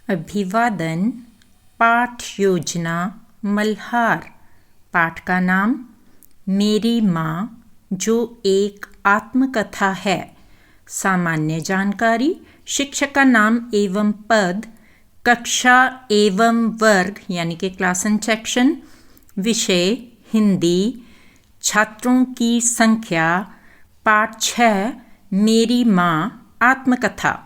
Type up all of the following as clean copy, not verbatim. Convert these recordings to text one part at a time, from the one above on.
अभिवादन। पाठ योजना मल्हार। पाठ का नाम मेरी माँ, जो एक आत्मकथा है। सामान्य जानकारी: शिक्षक का नाम एवं पद, कक्षा एवं वर्ग यानी कि क्लास एंड सेक्शन, विषय हिंदी, छात्रों की संख्या। पाठ 6 मेरी माँ आत्मकथा।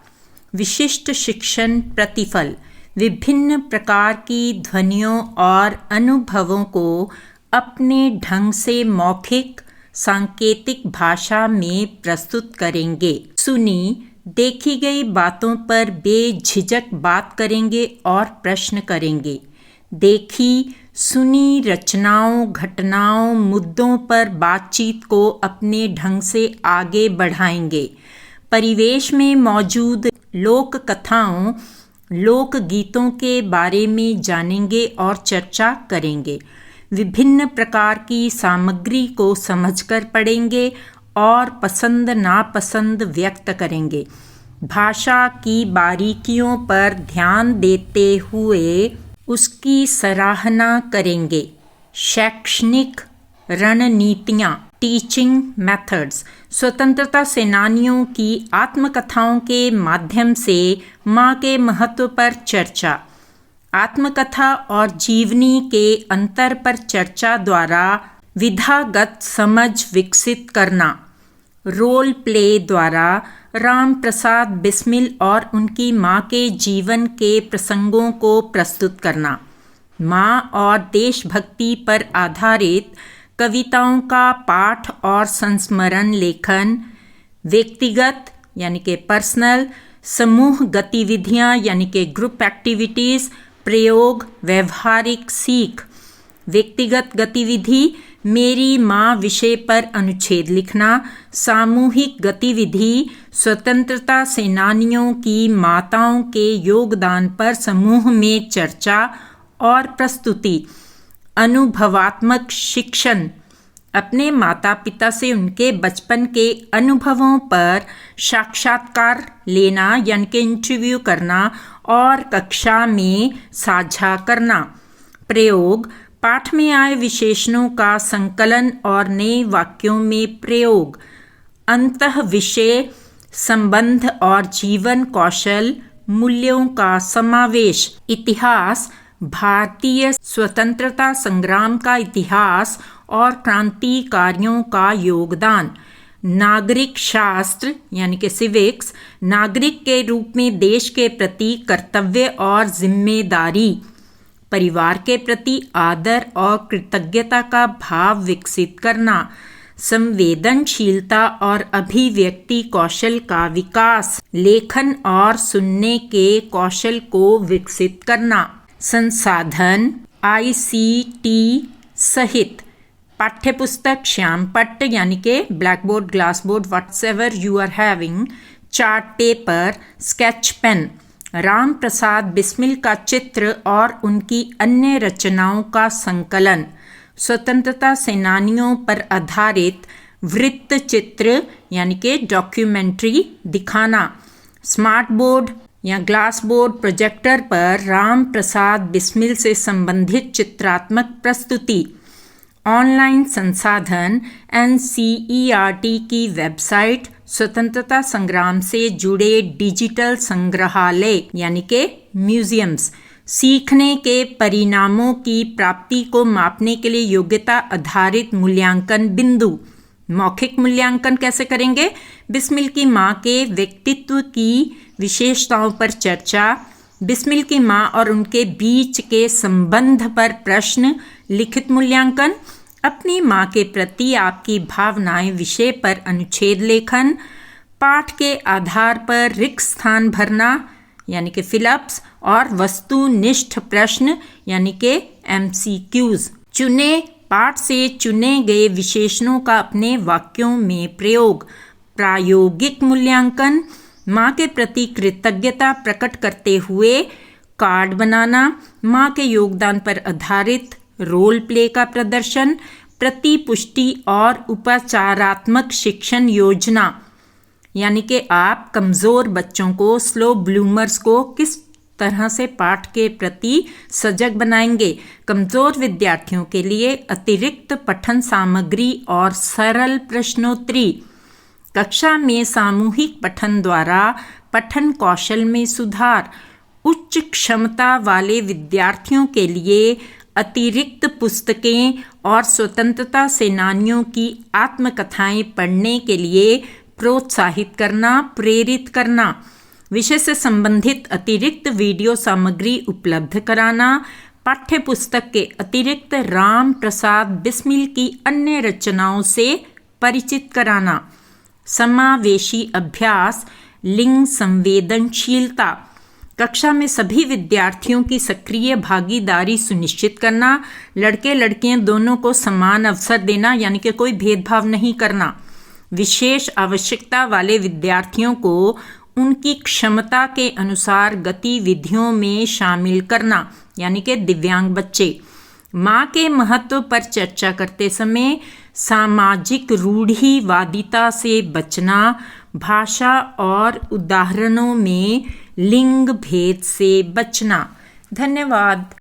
विशिष्ट शिक्षण प्रतिफल: विभिन्न प्रकार की ध्वनियों और अनुभवों को अपने ढंग से मौखिक सांकेतिक भाषा में प्रस्तुत करेंगे। सुनी देखी गई बातों पर बेझिझक बात करेंगे और प्रश्न करेंगे। देखी सुनी रचनाओं, घटनाओं, मुद्दों पर बातचीत को अपने ढंग से आगे बढ़ाएंगे। परिवेश में मौजूद लोक कथाओं, लोक गीतों के बारे में जानेंगे और चर्चा करेंगे। विभिन्न प्रकार की सामग्री को समझकर पढ़ेंगे और पसंद नापसंद व्यक्त करेंगे। भाषा की बारीकियों पर ध्यान देते हुए उसकी सराहना करेंगे। शैक्षणिक रणनीतियाँ, टीचिंग मेथड्स: स्वतंत्रता सेनानियों की आत्मकथाओं के माध्यम से माँ के महत्व पर चर्चा। आत्मकथा और जीवनी के अंतर पर चर्चा द्वारा विधागत समझ विकसित करना। रोल प्ले द्वारा राम प्रसाद बिस्मिल और उनकी माँ के जीवन के प्रसंगों को प्रस्तुत करना। माँ और देशभक्ति पर आधारित कविताओं का पाठ और संस्मरण लेखन। व्यक्तिगत यानी कि पर्सनल, समूह गतिविधियाँ यानी कि ग्रुप एक्टिविटीज़, प्रयोग, व्यवहारिक सीख। व्यक्तिगत गतिविधि: मेरी माँ विषय पर अनुच्छेद लिखना। सामूहिक गतिविधि: स्वतंत्रता सेनानियों की माताओं के योगदान पर समूह में चर्चा और प्रस्तुति। अनुभवात्मक शिक्षण: अपने माता पिता से उनके बचपन के अनुभवों पर साक्षात्कार लेना यानी कि इंटरव्यू करना और कक्षा में साझा करना। प्रयोग: पाठ में आए विशेषणों का संकलन और नए वाक्यों में प्रयोग। अंतः विषय संबंध और जीवन कौशल मूल्यों का समावेश। इतिहास: भारतीय स्वतंत्रता संग्राम का इतिहास और क्रांतिकारियों का योगदान। नागरिक शास्त्र यानी कि सिविक्स: नागरिक के रूप में देश के प्रति कर्तव्य और जिम्मेदारी। परिवार के प्रति आदर और कृतज्ञता का भाव विकसित करना। संवेदनशीलता और अभिव्यक्ति कौशल का विकास। लेखन और सुनने के कौशल को विकसित करना। संसाधन: ICT सहित पाठ्यपुस्तक, श्यामपट्ट यानी कि black board, glass board, whatsoever you are having, chart paper, sketch pen. Ram Prasad Bismil का चित्र और उनकी अन्य रचनाओं का संकलन। स्वतंत्रता सेनानियों पर आधारित वृत्त चित्र यानी कि डॉक्यूमेंट्री दिखाना। स्मार्ट बोर्ड या ग्लास बोर्ड प्रोजेक्टर पर राम प्रसाद बिस्मिल से संबंधित चित्रात्मक प्रस्तुति। ऑनलाइन संसाधन: NCERT की वेबसाइट, स्वतंत्रता संग्राम से जुड़े डिजिटल संग्रहालय यानी कि म्यूजियम्स। सीखने के परिणामों की प्राप्ति को मापने के लिए योग्यता आधारित मूल्यांकन बिंदु। मौखिक मूल्यांकन कैसे करेंगे? बिस्मिल की माँ के व्यक्तित्व की विशेषताओं पर चर्चा। बिस्मिल की माँ और उनके बीच के संबंध पर प्रश्न। लिखित मूल्यांकन: अपनी माँ के प्रति आपकी भावनाएं विषय पर अनुच्छेद लेखन। पाठ के आधार पर रिक्त स्थान भरना यानी कि फिलअप्स और वस्तुनिष्ठ प्रश्न यानी कि MCQs। चुने पाठ से चुने गए विशेषणों का अपने वाक्यों में प्रयोग। प्रायोगिक मूल्यांकन: माँ के प्रति कृतज्ञता प्रकट करते हुए कार्ड बनाना। माँ के योगदान पर आधारित रोल प्ले का प्रदर्शन। प्रतिपुष्टि और उपचारात्मक शिक्षण योजना यानी कि आप कमज़ोर बच्चों को, स्लो ब्लूमर्स को किस तरह से पाठ के प्रति सजग बनाएंगे। कमजोर विद्यार्थियों के लिए अतिरिक्त पठन सामग्री और सरल प्रश्नोत्तरी। कक्षा में सामूहिक पठन द्वारा पठन कौशल में सुधार। उच्च क्षमता वाले विद्यार्थियों के लिए अतिरिक्त पुस्तकें और स्वतंत्रता सेनानियों की आत्मकथाएं पढ़ने के लिए प्रोत्साहित करना, प्रेरित करना। विषय से संबंधित अतिरिक्त वीडियो सामग्री उपलब्ध कराना। पाठ्य पुस्तक के अतिरिक्त राम प्रसाद बिस्मिल की अन्य रचनाओं से परिचित कराना। समावेशी अभ्यास, लिंग संवेदनशीलता। कक्षा में सभी विद्यार्थियों की सक्रिय भागीदारी सुनिश्चित करना। लड़के लड़कियां दोनों को समान अवसर देना, यानी कि कोई भेदभाव नहीं करना। विशेष आवश्यकता वाले विद्यार्थियों को उनकी क्षमता के अनुसार गतिविधियों में शामिल करना, यानी कि दिव्यांग बच्चे। माँ के महत्व पर चर्चा करते समय सामाजिक रूढ़िवादिता से बचना। भाषा और उदाहरणों में लिंग भेद से बचना। धन्यवाद।